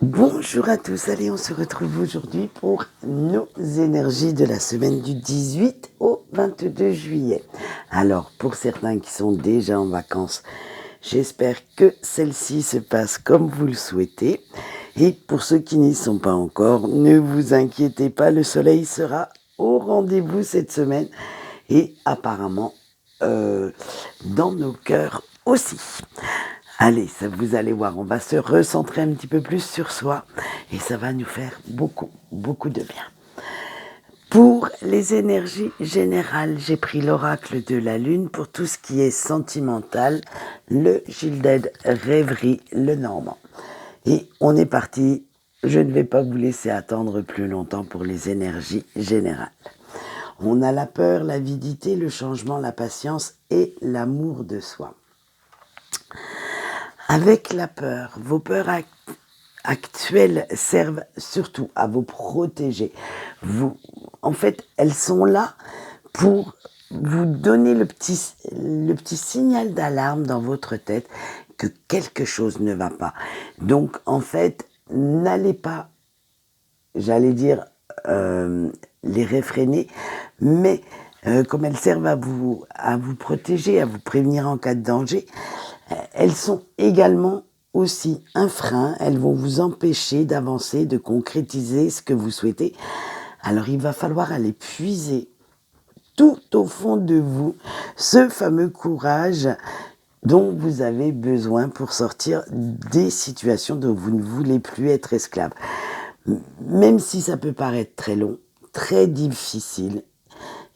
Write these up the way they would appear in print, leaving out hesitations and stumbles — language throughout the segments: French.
Bonjour à tous, allez on se retrouve aujourd'hui pour nos énergies de la semaine du 18 au 22 juillet. Alors pour certains qui sont déjà en vacances, j'espère que celle-ci se passe comme vous le souhaitez. Et pour ceux qui n'y sont pas encore, ne vous inquiétez pas, le soleil sera au rendez-vous cette semaine et apparemment dans nos cœurs aussi. Allez, ça vous allez voir, on va se recentrer un petit peu plus sur soi et ça va nous faire beaucoup, beaucoup de bien. Pour les énergies générales, j'ai pris l'oracle de la lune pour tout ce qui est sentimental, le Gilded Rêverie, le Normand. Et on est parti, je ne vais pas vous laisser attendre plus longtemps pour les énergies générales. On a la peur, l'avidité, le changement, la patience et l'amour de soi. Avec la peur, vos peurs actuelles servent surtout à vous protéger. En fait, elles sont là pour vous donner le petit signal d'alarme dans votre tête que quelque chose ne va pas. Donc, en fait, n'allez pas, j'allais dire, les réfréner, mais comme elles servent à vous protéger, à vous prévenir en cas de danger, elles sont également aussi un frein, elles vont vous empêcher d'avancer, de concrétiser ce que vous souhaitez. Alors il va falloir aller puiser tout au fond de vous ce fameux courage dont vous avez besoin pour sortir des situations dont vous ne voulez plus être esclave. Même si ça peut paraître très long, très difficile,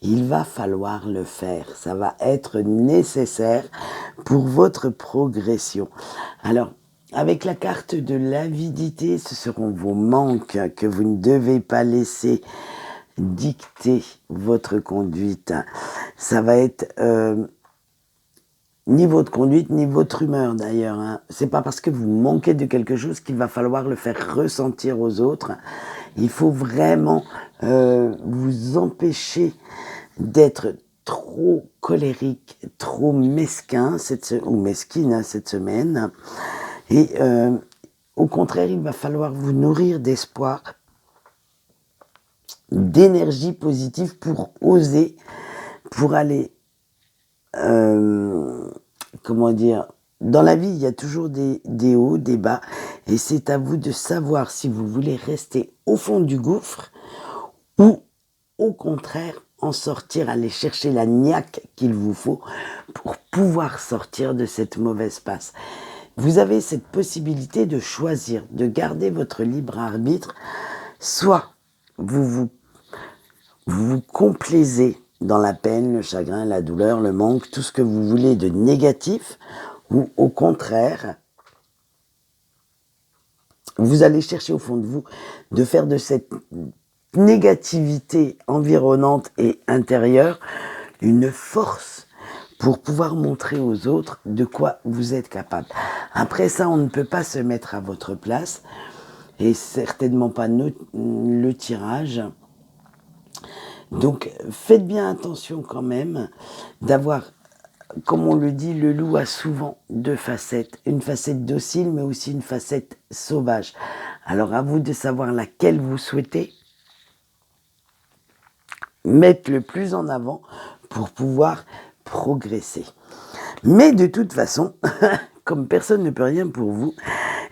il va falloir le faire. Ça va être nécessaire pour votre progression. Alors, avec la carte de l'avidité, ce seront vos manques que vous ne devez pas laisser dicter votre conduite. Ça va être ni votre conduite, ni votre humeur d'ailleurs. C'est pas parce que vous manquez de quelque chose qu'il va falloir le faire ressentir aux autres. Il faut vraiment vous empêcher d'être trop colérique, trop mesquin ou mesquine cette semaine. Et au contraire, il va falloir vous nourrir d'espoir, d'énergie positive pour oser, pour aller, comment dire, dans la vie, il y a toujours des hauts, des bas, et c'est à vous de savoir si vous voulez rester au fond du gouffre ou au contraire en sortir, aller chercher la niaque qu'il vous faut pour pouvoir sortir de cette mauvaise passe. Vous avez cette possibilité de choisir, de garder votre libre arbitre, soit vous complaisez dans la peine, le chagrin, la douleur, le manque, tout ce que vous voulez de négatif, ou au contraire, vous allez chercher au fond de vous de faire de cette négativité environnante et intérieure une force pour pouvoir montrer aux autres de quoi vous êtes capable. Après ça, on ne peut pas se mettre à votre place et certainement pas le tirage. Donc faites bien attention quand même d'avoir, comme on le dit, le loup a souvent deux facettes. Une facette docile mais aussi une facette sauvage. Alors à vous de savoir laquelle vous souhaitez mettre le plus en avant pour pouvoir progresser. Mais de toute façon, comme personne ne peut rien pour vous,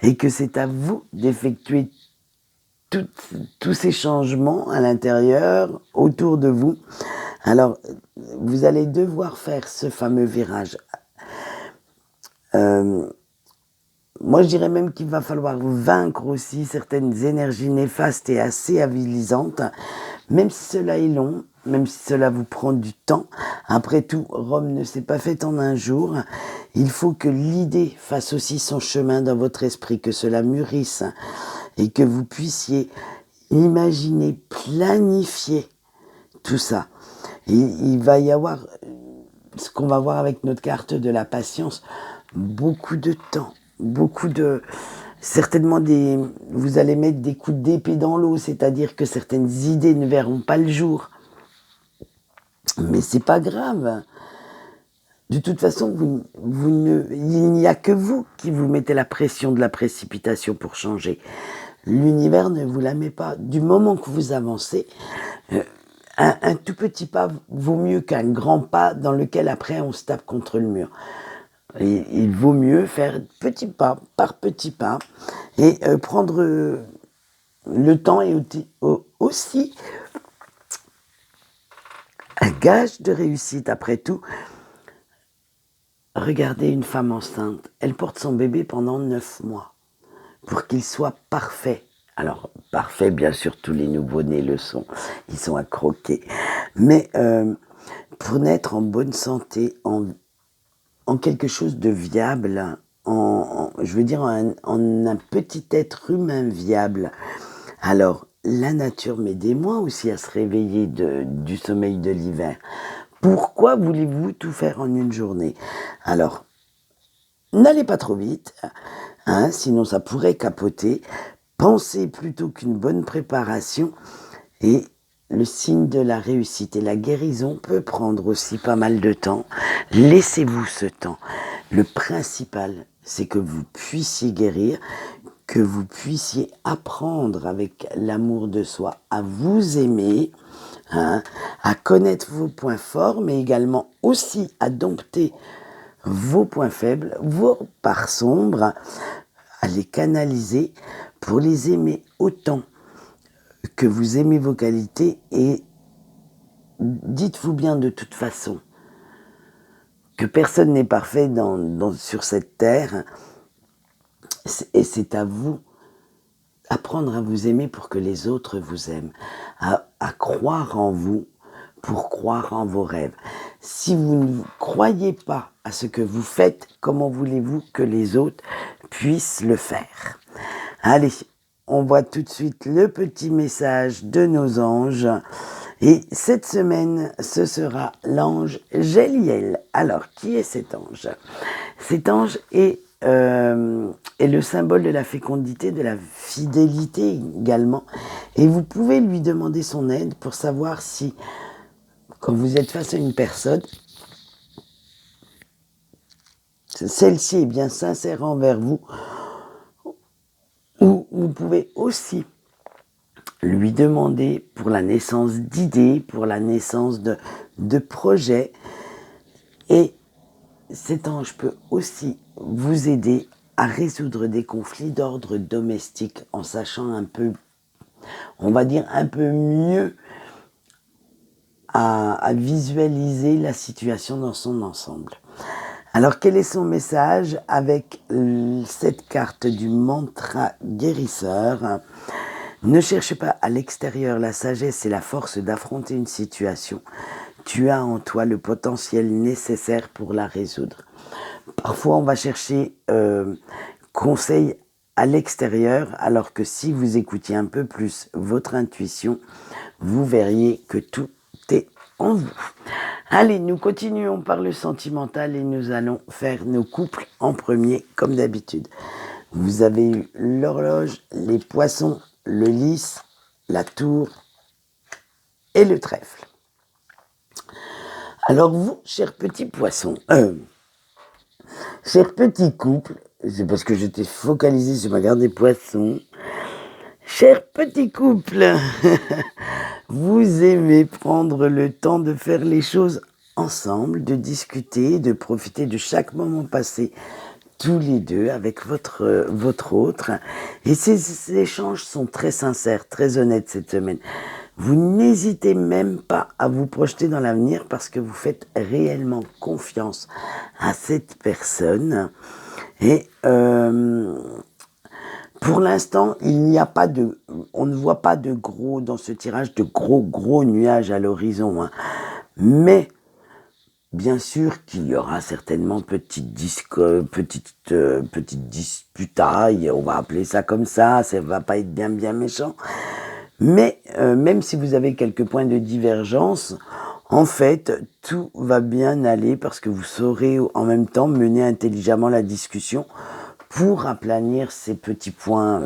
et que c'est à vous d'effectuer tous ces changements à l'intérieur, autour de vous, alors vous allez devoir faire ce fameux virage. Moi, je dirais même qu'il va falloir vaincre aussi certaines énergies néfastes et assez avilisantes, même si cela est long, même si cela vous prend du temps. Après tout, Rome ne s'est pas faite en un jour. Il faut que l'idée fasse aussi son chemin dans votre esprit, que cela mûrisse et que vous puissiez imaginer, planifier tout ça. Il va y avoir, ce qu'on va voir avec notre carte de la patience, beaucoup de temps. Certainement vous allez mettre des coups d'épée dans l'eau, c'est-à-dire que certaines idées ne verront pas le jour. Mais c'est pas grave. De toute façon, il n'y a que vous qui vous mettez la pression de la précipitation pour changer. L'univers ne vous la met pas. Du moment que vous avancez, euh, un tout petit pas vaut mieux qu'un grand pas dans lequel après on se tape contre le mur. Et il vaut mieux faire petit pas par petit pas et prendre le temps est aussi un gage de réussite. Après tout, regardez une femme enceinte, elle porte son bébé pendant 9 mois pour qu'il soit parfait. Alors, parfait, bien sûr, tous les nouveau-nés le sont, ils sont à croquer. Mais pour naître en bonne santé, en quelque chose de viable, je veux dire en un petit être humain viable. Alors, la nature met des mois aussi à se réveiller du sommeil de l'hiver. Pourquoi voulez-vous tout faire en une journée? Alors, n'allez pas trop vite, hein, sinon ça pourrait capoter. Pensez plutôt qu'une bonne préparation et le signe de la réussite et la guérison peut prendre aussi pas mal de temps. Laissez-vous ce temps. Le principal, c'est que vous puissiez guérir, que vous puissiez apprendre avec l'amour de soi à vous aimer, hein, à connaître vos points forts, mais également aussi à dompter vos points faibles, vos parts sombres, à les canaliser pour les aimer autant que vous aimez vos qualités. Et dites-vous bien de toute façon que personne n'est parfait sur cette terre, et c'est à vous apprendre à vous aimer pour que les autres vous aiment, à croire en vous pour croire en vos rêves. Si vous ne croyez pas à ce que vous faites, comment voulez-vous que les autres puissent le faire? Allez, on voit tout de suite le petit message de nos anges. Et cette semaine, ce sera l'ange Géliel. Alors, qui est cet ange? Cet ange est le symbole de la fécondité, de la fidélité également. Et vous pouvez lui demander son aide pour savoir si, quand vous êtes face à une personne, celle-ci est bien sincère envers vous, ou vous pouvez aussi lui demander pour la naissance d'idées, pour la naissance de projets. Et cet ange peut aussi vous aider à résoudre des conflits d'ordre domestique en sachant un peu, on va dire un peu mieux à visualiser la situation dans son ensemble. Alors quel est son message avec cette carte du mantra guérisseur? Ne cherche pas à l'extérieur la sagesse et la force d'affronter une situation. Tu as en toi le potentiel nécessaire pour la résoudre. Parfois, on va chercher conseil à l'extérieur, alors que si vous écoutiez un peu plus votre intuition, vous verriez que tout est en vous. Allez, nous continuons par le sentimental et nous allons faire nos couples en premier, comme d'habitude. Vous avez eu l'horloge, les poissons, le lys, la tour et le trèfle. Alors vous, chers petits poissons, chers petits couples, c'est parce que j'étais focalisé sur ma garde des poissons. Chers petits couples, vous aimez prendre le temps de faire les choses ensemble, de discuter, de profiter de chaque moment passé tous les deux avec votre autre. Et ces échanges sont très sincères, très honnêtes cette semaine. Vous n'hésitez même pas à vous projeter dans l'avenir parce que vous faites réellement confiance à cette personne. Et pour l'instant, on ne voit pas dans ce tirage, de gros nuages à l'horizon. Hein. Mais bien sûr qu'il y aura certainement petite disputaille, on va appeler ça comme ça va pas être bien méchant. Mais même si vous avez quelques points de divergence, en fait, tout va bien aller parce que vous saurez en même temps mener intelligemment la discussion pour aplanir ces petits points.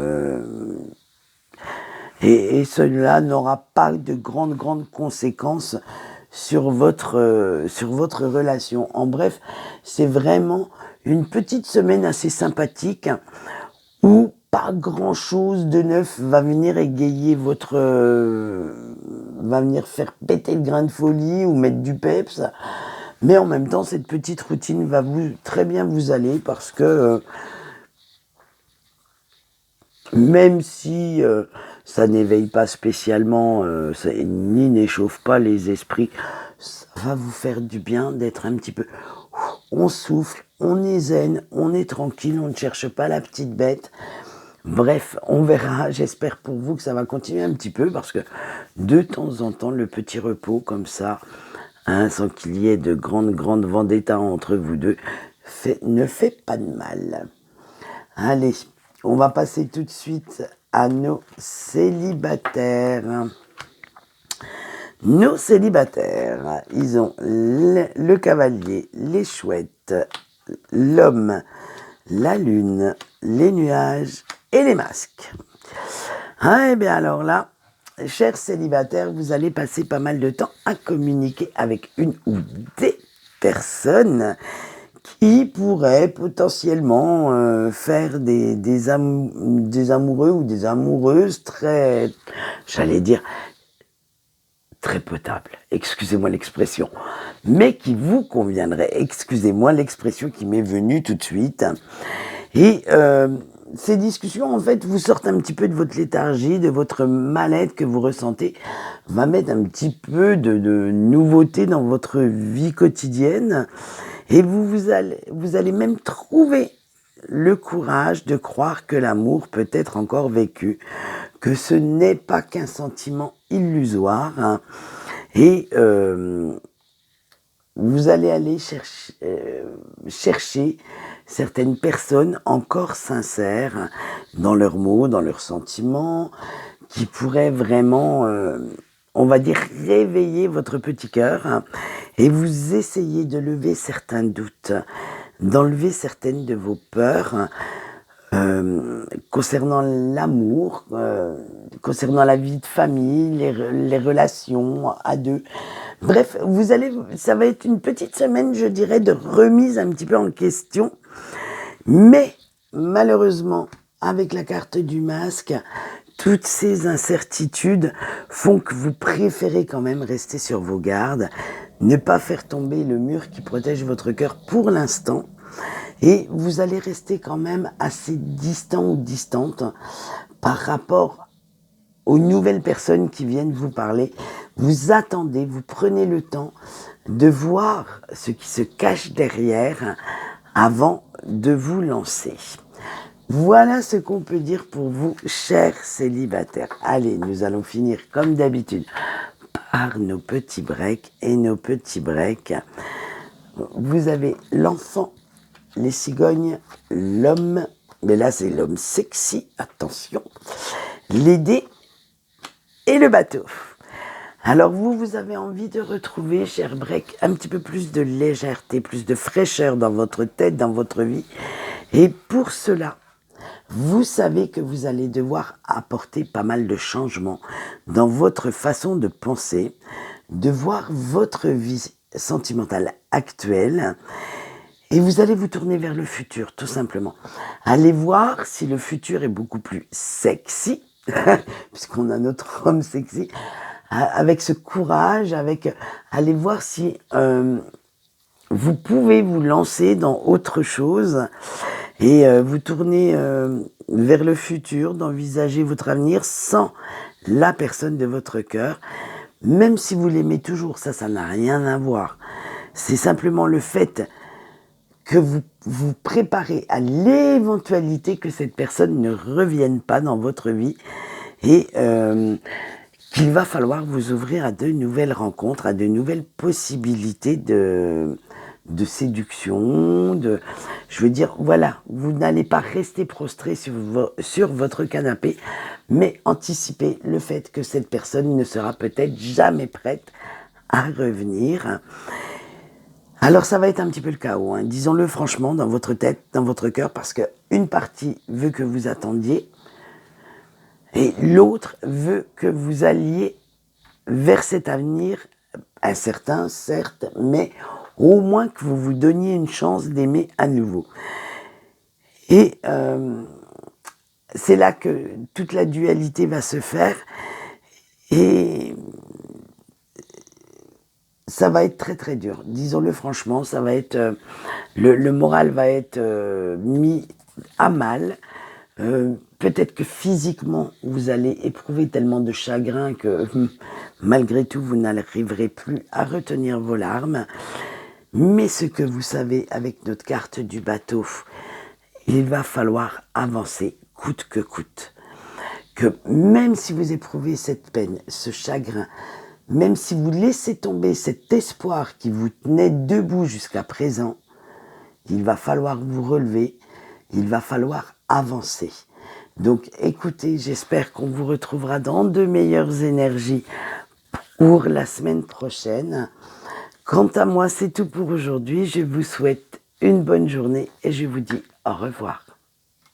Et cela n'aura pas de grandes conséquences sur votre relation. En bref, c'est vraiment une petite semaine assez sympathique où pas grand-chose de neuf va venir égayer va venir faire péter le grain de folie ou mettre du peps. Mais en même temps, cette petite routine va très bien vous aller parce que même si ça n'éveille pas spécialement, ni n'échauffe pas les esprits, ça va vous faire du bien d'être un petit peu... On souffle, on est zen, on est tranquille, on ne cherche pas la petite bête. Bref, on verra, j'espère pour vous que ça va continuer un petit peu, parce que de temps en temps, le petit repos comme ça, hein, sans qu'il y ait de grandes vendettas entre vous deux, ne fait pas de mal. Allez, on va passer tout de suite à nos célibataires. Nos célibataires, ils ont le cavalier, les chouettes, l'homme, la lune, les nuages et les masques. Ah, et bien alors là, chers célibataires, vous allez passer pas mal de temps à communiquer avec une ou des personnes qui pourraient potentiellement faire des amoureux ou des amoureuses très, j'allais dire, très potable, excusez-moi l'expression, mais qui vous conviendrait, excusez-moi l'expression qui m'est venue tout de suite. Et ces discussions, en fait, vous sortent un petit peu de votre léthargie, de votre mal-être que vous ressentez, va mettre un petit peu de nouveauté dans votre vie quotidienne, et vous allez même trouver le courage de croire que l'amour peut être encore vécu, que ce n'est pas qu'un sentiment illusoire, hein, et vous allez aller chercher certaines personnes encore sincères dans leurs mots, dans leurs sentiments, qui pourraient vraiment, on va dire, réveiller votre petit cœur, hein, et vous essayez de lever certains doutes, d'enlever certaines de vos peurs, concernant l'amour, concernant la vie de famille, les relations à deux. Bref, ça va être une petite semaine, je dirais, de remise un petit peu en question. Mais malheureusement, avec la carte du masque, toutes ces incertitudes font que vous préférez quand même rester sur vos gardes, ne pas faire tomber le mur qui protège votre cœur pour l'instant. Et vous allez rester quand même assez distant ou distante par rapport aux nouvelles personnes qui viennent vous parler. Vous attendez, vous prenez le temps de voir ce qui se cache derrière avant de vous lancer. Voilà ce qu'on peut dire pour vous, chers célibataires. Allez, nous allons finir comme d'habitude par nos petits breaks et nos petits breaks. Vous avez l'enfant, les cigognes, l'homme, mais là c'est l'homme sexy, attention, les dés et le bateau. Alors vous avez envie de retrouver, cher break, un petit peu plus de légèreté, plus de fraîcheur dans votre tête, dans votre vie. Et pour cela, vous savez que vous allez devoir apporter pas mal de changements dans votre façon de penser, de voir votre vie sentimentale actuelle. Et vous allez vous tourner vers le futur, tout simplement. Allez voir si le futur est beaucoup plus sexy, puisqu'on a notre homme sexy, avec ce courage, allez voir si vous pouvez vous lancer dans autre chose et vous tourner vers le futur, d'envisager votre avenir sans la personne de votre cœur. Même si vous l'aimez toujours, ça n'a rien à voir. C'est simplement le fait que vous vous préparez à l'éventualité que cette personne ne revienne pas dans votre vie et qu'il va falloir vous ouvrir à de nouvelles rencontres, à de nouvelles possibilités de séduction, je veux dire, voilà, vous n'allez pas rester prostré sur votre canapé, mais anticiper le fait que cette personne ne sera peut-être jamais prête à revenir. Alors ça va être un petit peu le chaos, hein. Disons-le franchement, dans votre tête, dans votre cœur, parce qu'une partie veut que vous attendiez et l'autre veut que vous alliez vers cet avenir incertain, certes, mais au moins que vous vous donniez une chance d'aimer à nouveau. Et c'est là que toute la dualité va se faire et ça va être très très dur. Disons-le franchement, ça va être le moral va être mis à mal. Peut-être que physiquement, vous allez éprouver tellement de chagrin que malgré tout, vous n'arriverez plus à retenir vos larmes. Mais ce que vous savez avec notre carte du bateau, il va falloir avancer coûte que coûte. Que même si vous éprouvez cette peine, ce chagrin, même si vous laissez tomber cet espoir qui vous tenait debout jusqu'à présent, il va falloir vous relever, il va falloir avancer. Donc écoutez, j'espère qu'on vous retrouvera dans de meilleures énergies pour la semaine prochaine. Quant à moi, c'est tout pour aujourd'hui. Je vous souhaite une bonne journée et je vous dis au revoir.